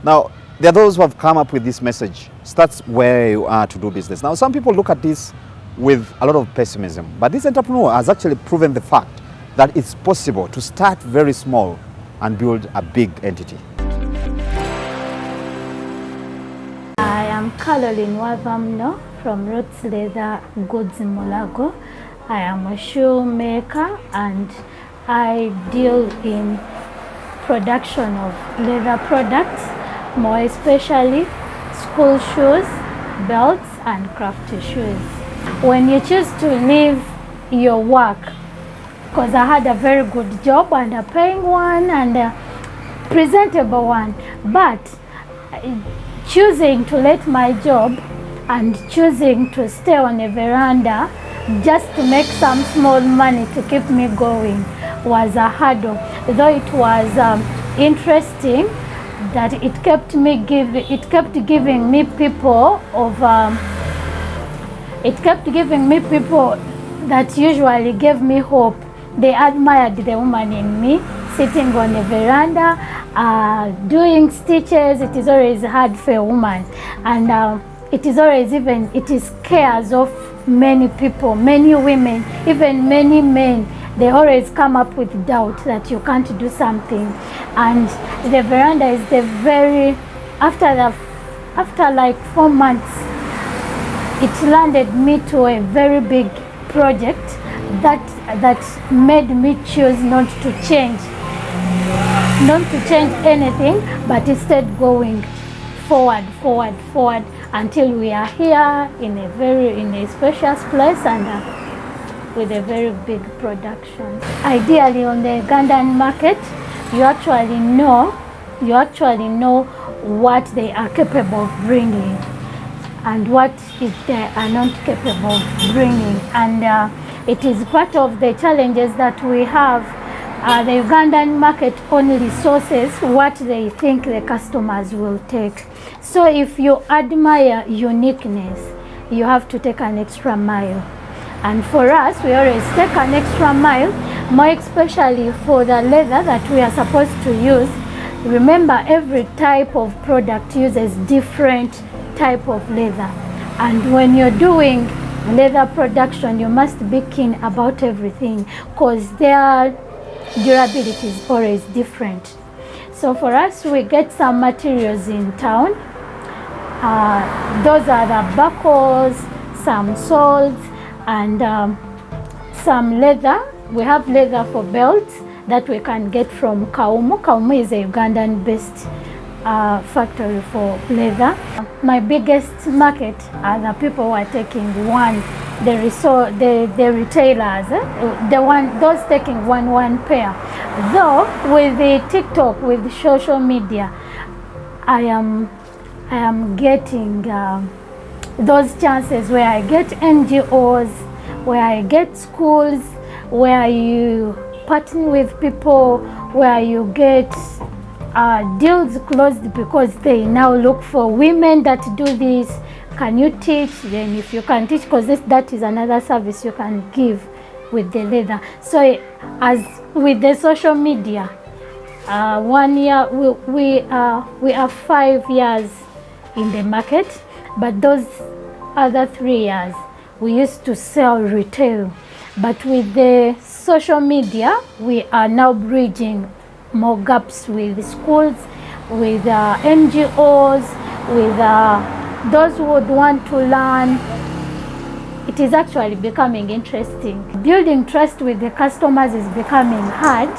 Now, there are those who have come up with this message: start where you are to do business. Now, some people look at this with a lot of pessimism, but this entrepreneur has actually proven the fact that it's possible to start very small and build a big entity. I am Caroline Wavamno from Roots Leather Goods in Mulago. I am a shoemaker and I deal in production of leather products, more especially school shoes, belts and crafty shoes. When you choose to leave your work, because I had a very good job and a paying one and a presentable one, but choosing to let my job and choosing to stay on a veranda just to make some small money to keep me going was a hurdle. Though it was interesting that it kept giving me people that usually gave me hope. They admired the woman in me sitting on a veranda doing stitches. It is always hard for a woman, and it is cares of many people, many women, even many men. They always come up with doubt that you can't do something. And the veranda is after like 4 months, it landed me to a very big project that made me choose not to change anything, but instead going forward until we are here in a spacious place and with a very big production. Ideally, on the Ugandan market, you actually know what they are capable of bringing and what is they are not capable of bringing, and it is part of the challenges that we have. The Ugandan market only sources what they think the customers will take. So if you admire uniqueness, you have to take an extra mile. And for us, we always take an extra mile, more especially for the leather that we are supposed to use. Remember, every type of product uses different type of leather. And when you're doing leather production, you must be keen about everything because their durability is always different. So for us, we get some materials in town. Those are the buckles, some soles, and some leather. We have leather for belts that we can get from Kaumu. Kaumu is a Ugandan-based factory for leather. My biggest market are the people who are taking the retailers, those taking one pair. Though with the TikTok, with social media, I am getting those chances where I get NGOs, where I get schools, where you partner with people, where you get deals closed because they now look for women that do this. Can you teach? Then if you can teach, because that is another service you can give with the leather. So as with the social media, 1 year, we are 5 years in the market, but those other 3 years we used to sell retail. But with the social media, we are now bridging more gaps with schools, with NGOs, with those who would want to learn. It is actually becoming interesting. Building trust with the customers is becoming hard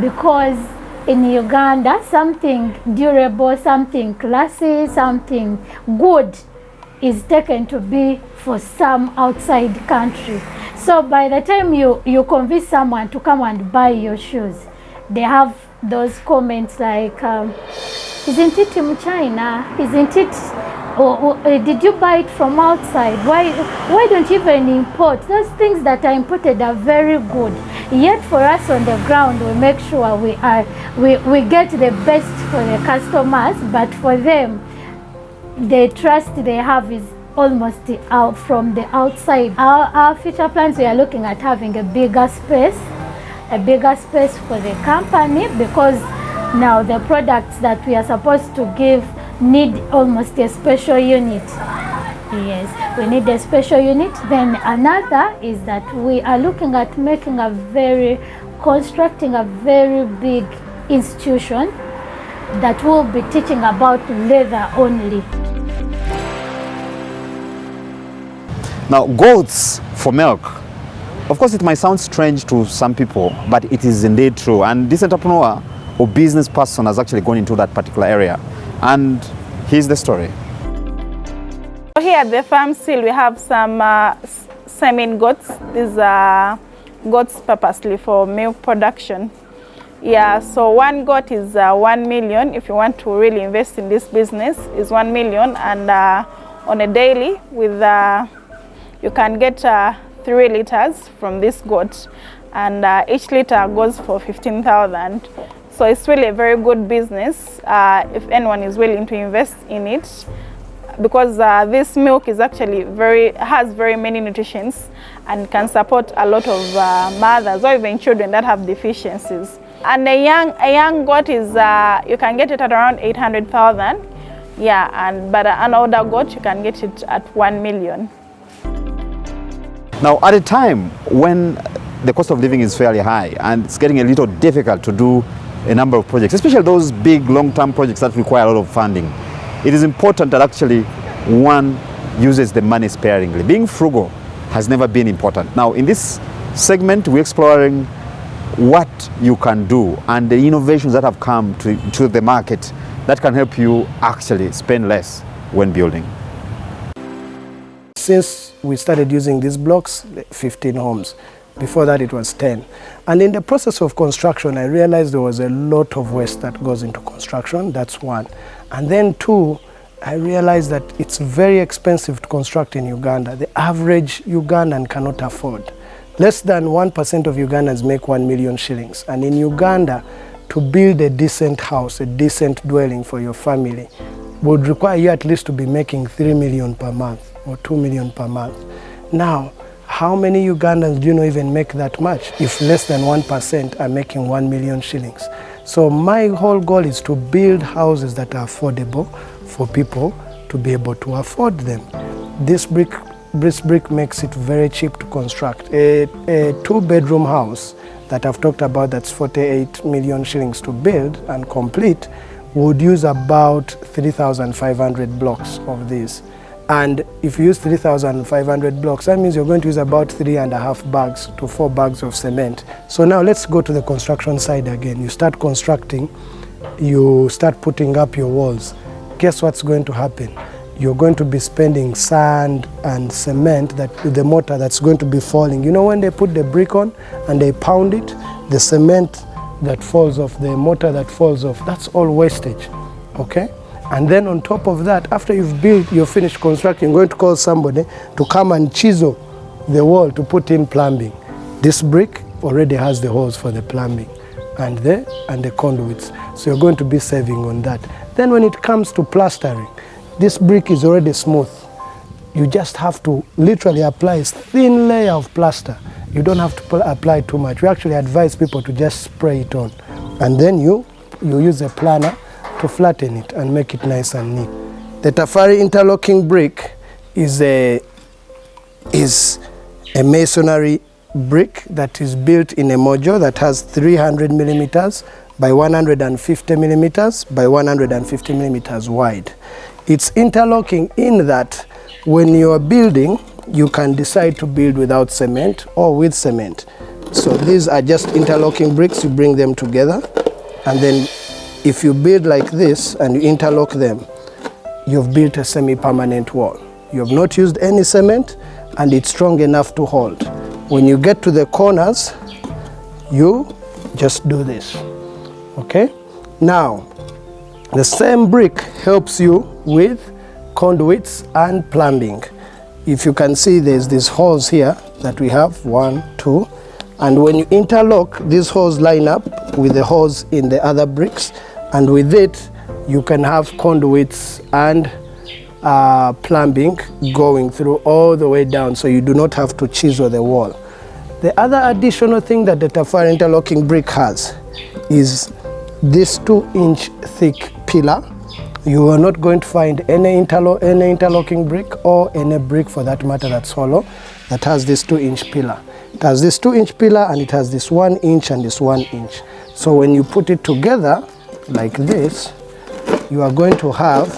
because in Uganda, something durable, something classy, something good is taken to be for some outside country. So by the time you convince someone to come and buy your shoes, they have those comments like, isn't it in China? Isn't it? Did you buy it from outside? Why don't you even import? Those things that are imported are very good. Yet for us on the ground, we make sure we get the best for the customers, but for them, the trust they have is almost out from the outside. Our future plans, we are looking at having a bigger space for the company, because Now the products that we are supposed to give need almost a special unit. Yes, we need a special unit. Then another is that we are looking at constructing a very big institution that will be teaching about leather only. Now, goats for milk. Of course, it might sound strange to some people, but it is indeed true. And this entrepreneur or business person has actually gone into that particular area. And here's the story. Here at the farm still we have some semen goats. These are goats purposely for milk production. Yeah, so one goat is 1 million. If you want to really invest in this business, is 1 million, and on a daily with you can get 3 liters from this goat, and each liter goes for 15,000. So it's really a very good business if anyone is willing to invest in it, because this milk is actually has very many nutrients and can support a lot of mothers or even children that have deficiencies. And a young goat is you can get it at around 800,000. Yeah, but an older goat you can get it at 1 million. Now, at a time when the cost of living is fairly high and it's getting a little difficult to do a number of projects, especially those big long-term projects that require a lot of funding, it is important that actually one uses the money sparingly. Being frugal has never been important. Now, in this segment, we're exploring what you can do and the innovations that have come to the market that can help you actually spend less when building. Since we started using these blocks, 15 homes. Before that it was 10. And in the process of construction, I realized there was a lot of waste that goes into construction. That's one. And then two, I realized that it's very expensive to construct in Uganda. The average Ugandan cannot afford. Less than 1% of Ugandans make 1 million shillings. And in Uganda, to build a decent house, a decent dwelling for your family, would require you at least to be making 3 million per month or 2 million per month. Now, how many Ugandans do you know even make that much if less than 1% are making 1 million shillings? So my whole goal is to build houses that are affordable for people to be able to afford them. This brick makes it very cheap to construct. A 2-bedroom house that I've talked about, that's 48 million shillings to build and complete, would use about 3,500 blocks of these. And if you use 3,500 blocks, that means you're going to use about 3.5 bags to 4 bags of cement. So now let's go to the construction side again. You start constructing, you start putting up your walls. Guess what's going to happen? You're going to be spending sand and cement, that the mortar that's going to be falling. You know, when they put the brick on and they pound it, the cement that falls off, the mortar that falls off, that's all wastage, okay? And then on top of that, after you've built, you're finished constructing, you're going to call somebody to come and chisel the wall to put in plumbing. This brick already has the holes for the plumbing and the conduits. So you're going to be saving on that. Then when it comes to plastering, this brick is already smooth. You just have to literally apply a thin layer of plaster. You don't have to apply too much. We actually advise people to just spray it on. And then you use a planer to flatten it and make it nice and neat. The Tafari interlocking brick is a masonry brick that is built in a module that has 300 millimeters by 150 millimeters by 150 millimeters wide. It's interlocking in that when you are building, you can decide to build without cement or with cement. So these are just interlocking bricks, you bring them together, and then if you build like this and you interlock them, you've built a semi-permanent wall. You have not used any cement and it's strong enough to hold. When you get to the corners, you just do this, okay? Now, the same brick helps you with conduits and plumbing. If you can see, there's these holes here that we have, 1, 2, and when you interlock, these holes line up with the holes in the other bricks, and with it, you can have conduits and plumbing going through all the way down, so you do not have to chisel the wall. The other additional thing that the Tafari interlocking brick has is this 2-inch thick pillar. You are not going to find any interlocking brick or any brick for that matter that's hollow that has this 2-inch pillar. It has this 2-inch pillar and it has this 1 inch and this 1 inch. So when you put it together like this, you are going to have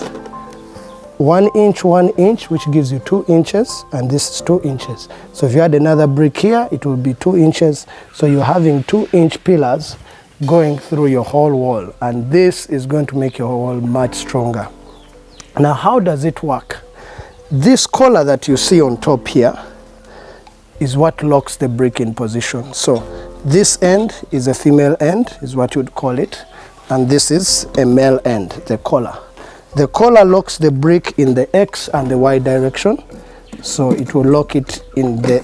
1 inch, 1 inch, which gives you 2 inches, and this is 2 inches. So if you had another brick here, it will be 2 inches. So you're having 2-inch pillars going through your whole wall, and this is going to make your wall much stronger. Now, how does it work? This collar that you see on top here is what locks the brick in position. So this end is a female end, is what you'd call it, and this is a male end, the collar. The collar locks the brick in the X and the Y direction, so it will lock it in the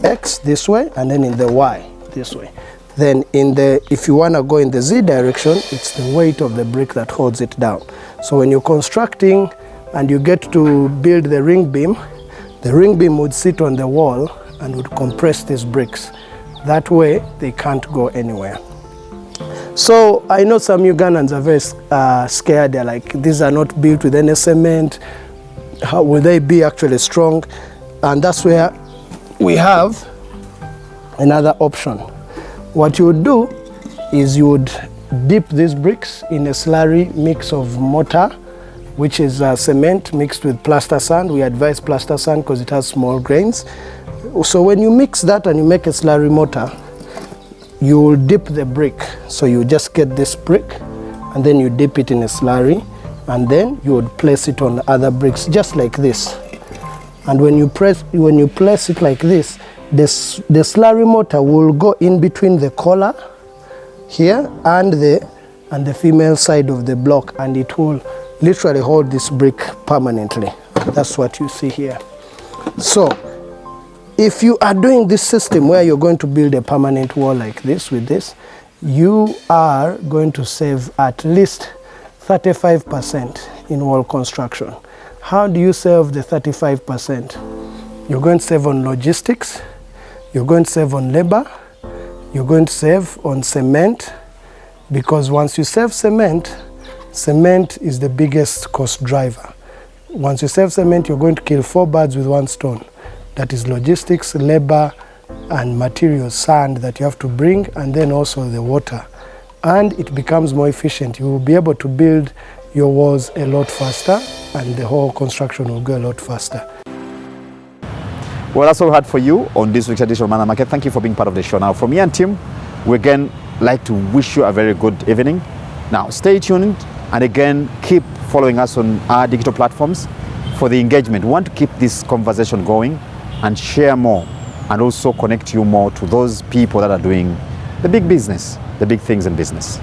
X this way and then in the Y this way. Then if you want to go in the Z direction, it's the weight of the brick that holds it down. So when you're constructing and you get to build the ring beam would sit on the wall and would compress these bricks. That way they can't go anywhere. So I know some Ugandans are very scared. They're like, these are not built with any cement. How will they be actually strong? And that's where we have another option. What you would do is you would dip these bricks in a slurry mix of mortar, which is cement mixed with plaster sand. We advise plaster sand because it has small grains. So when you mix that and you make a slurry mortar, you will dip the brick. So you just get this brick and then you dip it in a slurry and then you would place it on other bricks just like this. And when you place it like this, the slurry mortar will go in between the collar here and the female side of the block, and it will literally hold this brick permanently. That's what you see here. So if you are doing this system where you're going to build a permanent wall like this with this, you are going to save at least 35% in wall construction. How do you save the 35%? You're going to save on logistics, you're going to save on labor, you're going to save on cement, because once you save cement, cement is the biggest cost driver. Once you save cement, you're going to kill 4 birds with 1 stone. That is logistics, labor, and materials, sand that you have to bring, and then also the water. And it becomes more efficient. You will be able to build your walls a lot faster, and the whole construction will go a lot faster. Well, that's all we had for you on this week's edition of Man Market. Thank you for being part of the show. Now, from me and Tim, we again like to wish you a very good evening. Now, stay tuned, and again, keep following us on our digital platforms for the engagement. We want to keep this conversation going and share more, and also connect you more to those people that are doing the big business, the big things in business.